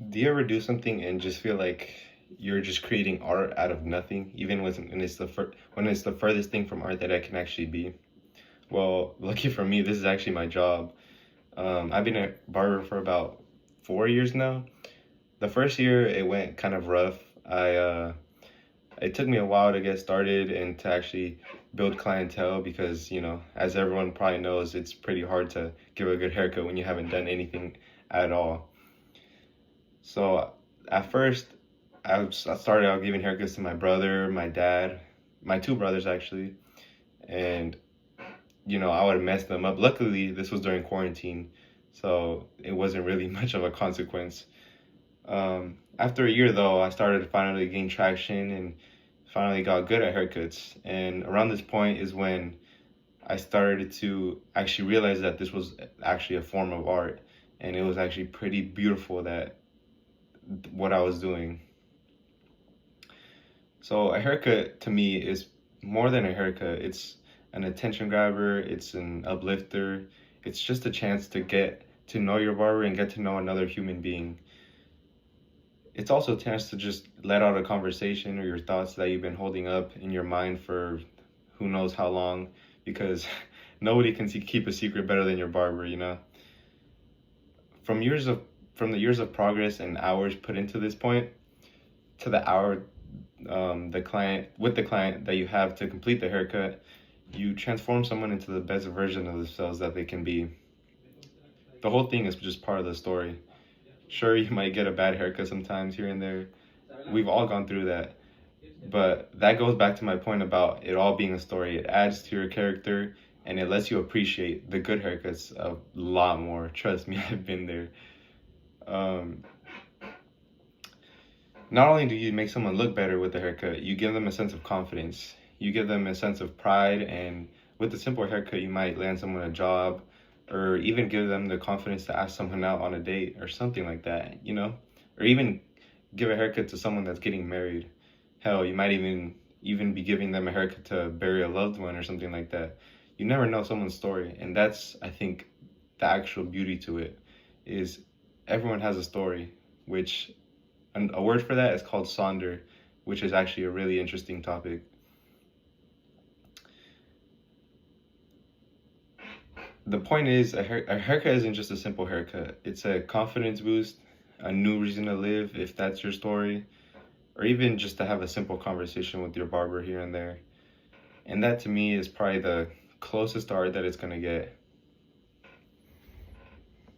Do you ever do something and just feel like you're just creating art out of nothing, even when it's when it's the furthest thing from art that I can actually be? Well, lucky for me, this is actually my job. I've been a barber for about 4 years now. The first year it went kind of rough. It took me a while to get started and to actually build clientele because, as everyone probably knows, it's pretty hard to give a good haircut when you haven't done anything at all. So at first, I started out giving haircuts to my brother, my dad, my two brothers actually, and I would mess them up. Luckily, this was during quarantine, so it wasn't really much of a consequence. After a year though, I started to finally gain traction and finally got good at haircuts. And around this point is when I started to actually realize that this was actually a form of art, and it was actually pretty beautiful that what I was doing. So a haircut to me is more than a haircut. It's an attention grabber, it's an uplifter. It's just a chance to get to know your barber and get to know another human being. It's also a chance to just let out a conversation or your thoughts that you've been holding up in your mind for who knows how long, because nobody can keep a secret better than your barber. From years of from the years of progress and hours put into this point to the hour the client that you have to complete the haircut, you transform someone into the best version of themselves that they can be. The whole thing is just part of the story. Sure, you might get a bad haircut sometimes here and there. We've all gone through that. But that goes back to my point about it all being a story. It adds to your character and it lets you appreciate the good haircuts a lot more. Trust me, I've been there. Um, Not only do you make someone look better with the haircut, you give them a sense of confidence. You give them a sense of pride, and with a simple haircut, you might land someone a job or even give them the confidence to ask someone out on a date or something like that. Or even give a haircut to someone that's getting married. Hell, you might even be giving them a haircut to bury a loved one or something like that. You never know someone's story, and that's, I think, the actual beauty to it is everyone has a story, which and a word for that is called sonder, which is actually a really interesting topic. The point is, a haircut isn't just a simple haircut. It's a confidence boost, a new reason to live if that's your story, or even just to have a simple conversation with your barber here and there. And that to me is probably the closest to art that it's gonna get.